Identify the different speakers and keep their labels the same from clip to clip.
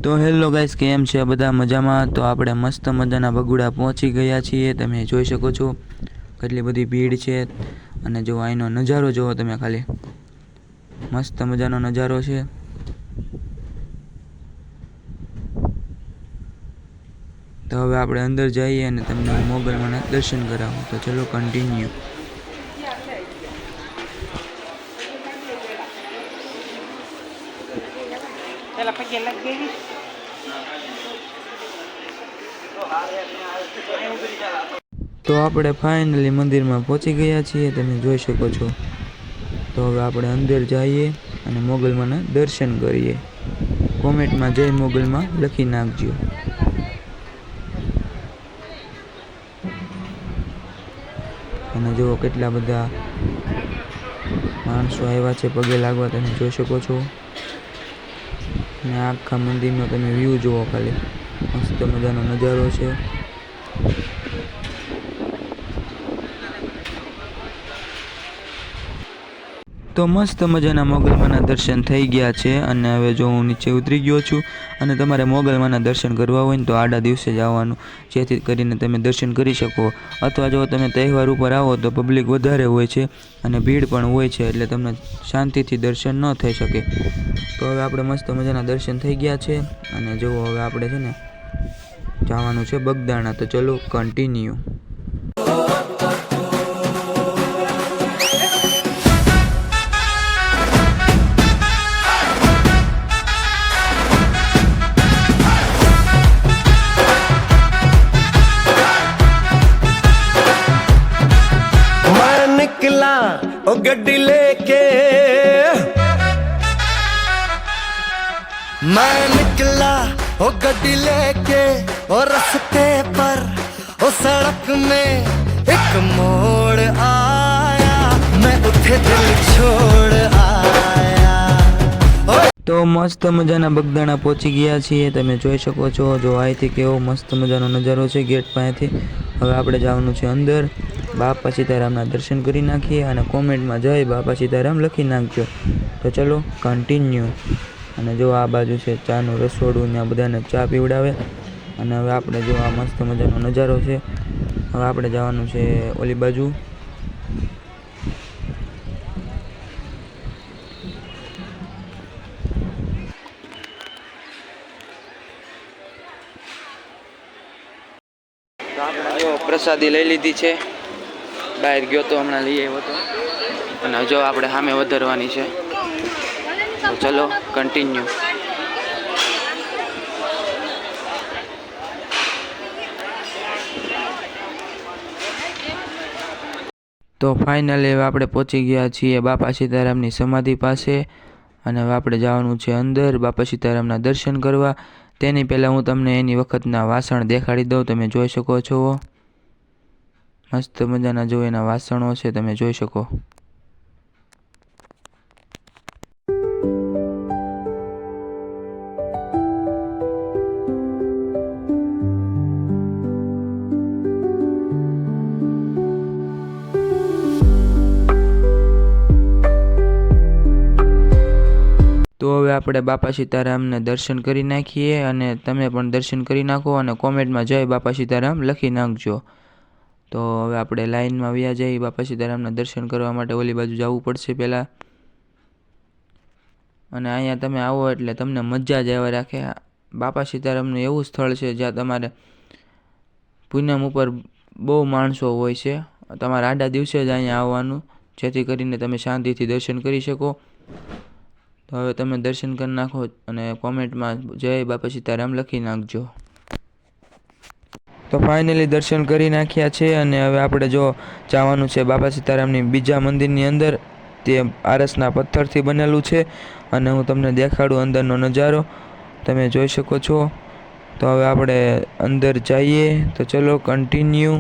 Speaker 1: तो hello guys, केम छे बधा मजामां। तो आपणे मस्त मजाना बगुड़ा पहोंची गया छीए। तमे जोई शको छो કેટલી બધી ભીડ છે અને જો આનો નજારો જોવો તમે ખાલી, મસ્ત મજાનો નજારો છે। તો હવે આપણે અંદર જઈએ અને તમને મોગલમાના દર્શન કરાવું। તો ચલો કન્ટિન્યુ। तो આપણે ફાઇનલી મંદિરમાં પહોંચી ગયા છીએ, તમે જોઈ શકો છો। તો હવે આપણે અંદર જઈએ અને મોગલમાના દર્શન કરીએ। કોમેન્ટમાં જય મોગલમાં લખી નાખજો। અને જુઓ કેટલા બધા માણસો આવ્યા છે પગે લાગવા, તમે જોઈ શકો છો। અને આખા મંદિરનો તમે વ્યૂ જુઓ ખાલી, મસ્ત મજાનો નજારો છે। तो मस्त मजाना मोगलमाना दर्शन थई गया छे। अने हवे जो हूँ नीचे उतरी गयो छूं अने तमारे मोगलमाना दर्शन करवा होय तो आडा दिवसे जवानुं, जेथी करीने तमे दर्शन करी शको। अथवा जो तमे तहेवार उपर आवो तो पब्लिक वधारे होय छे अने भीड़ पण होय छे, एटले तमने शांतिथी दर्शन न थई शके। तो हवे आपणे मस्त मजाना दर्शन थई गया छे अने जो हवे आपणे छे ने जवानुं छे बगदाणा। तो चलो कन्टिन्यू।
Speaker 2: ओ गड्डी लेके मैं निकला, ओ गड्डी लेके ओ रास्ते पर ओ सड़क में एक मोड़ आया, मैं उठे दिल छोड़ आया।
Speaker 1: तो मस्त मजाना बगदाणा पहुंची गया छीए, तमे जोई शको छो। जो आईथी केवो मस्त मजानो नजारो छे गेट पासेथी। हवे आपणे जवानुं छे अंदर। बापा सीतारामना दर्शन करी नाखीए अने कोमेन्टमां जय बापा सीताराम लखी नाखजो। तो चलो कन्टिन्यू। अने जो आ बाजू छे चानुं रसोडुं ने बधाने चा पीवडावे। अने हवे आपणे जो आ मस्त मजानो नजारो छे, हवे आपणे जवानुं छे ओली बाजू। प्रसादी लई लीधी छे, बहार गयो तो हमणां लई आव्यो तो अने जो आपणे सामे वधारवानी छे। तो चलो कन्टिन्यू। तो फाइनली हवे आपणे पहोंची गया छीए बापा सीतारामनी समाधि पासे अने हवे आपणे जवानुं छे अंदर बापा सीतारामना दर्शन करवा। तेनी पहेला हूँ तमने एनी वखतना वासण देखाड़ी दऊं। तमे जोई शको छो मस्त मजाना जो एना वासणो छे, तमे जोई शको। तो हवे आपणे बापा सीतारामने दर्शन करी नाखीए अने तमे पण दर्शन करी नाखो अने कोमेन्टमां जय बापा सीताराम लखी नाखजो। तो हवे आपणे लाइनमां व्या जઈએ बापा सीतारामना दर्शन करवा माटे। ओली बाजू जवुं पड़शे पहेला। अने अहींया तमे आवो एटले तमने मजा ज आवे राखे। बापा सीतारामनुं एवुं स्थळ छे ज्यां तमारे पूनम उपर बहु माणसो होय छे। तमारे आडा दिवसे ज अहींया आववानुं, जेथी करीने तमे शांतिथी दर्शन करी शको। तो हवे तमे दर्शन कर नाखो अने कोमेन्टमां जय बापा सीताराम लखी नाखजो। तो फाइनली दर्शन करी नाख्या छे अने हवे आपणे जो जवानुं छे बापा सीतारामनी बीजा मंदिरनी अंदर। ते आरसना पत्थरथी बनेलुं छे अने हूँ तमने देखाडुं अंदरनो नजारो, तमे जोई शको छो। तो हवे आपणे अंदर जઈએ। तो चलो कन्टिन्यू।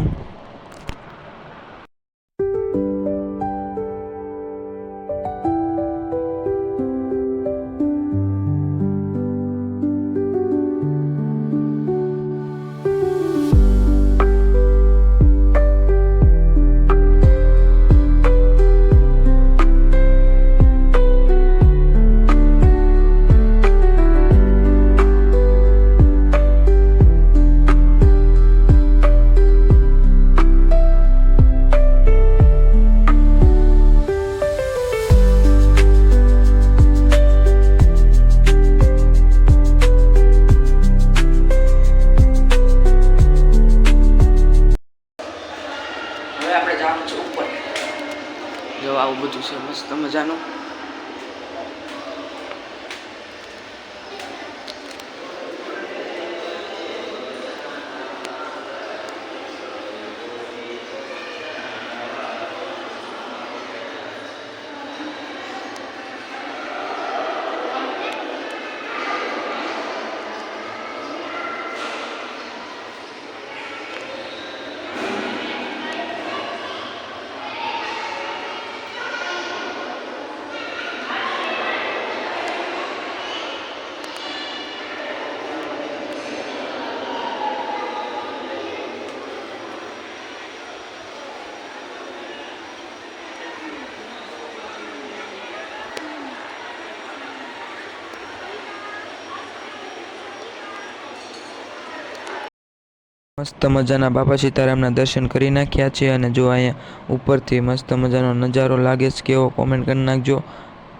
Speaker 1: મસ્ત મજાના બાપા સીતારામના દર્શન કરી નાખ્યા છે અને જો અહીંયા ઉપરથી મસ્ત મજાનો નજારો લાગે છે કેવો કોમેન્ટ કરી નાખજો.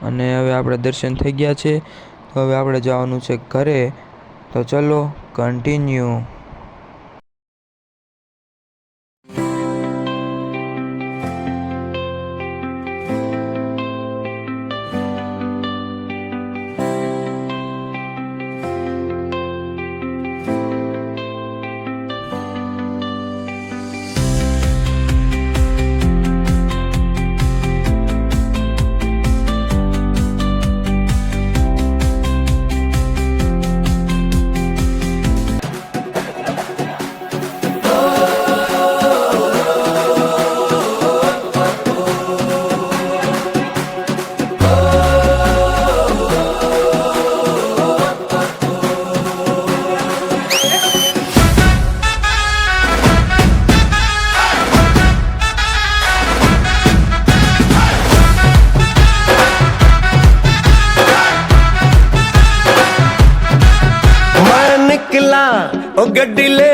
Speaker 1: અને હવે આપણે દર્શન થઈ ગયા છે, તો હવે આપણે જવાનું છે ઘરે. તો ચલો કન્ટિન્યુ.
Speaker 2: निकला ओ गड्डी ले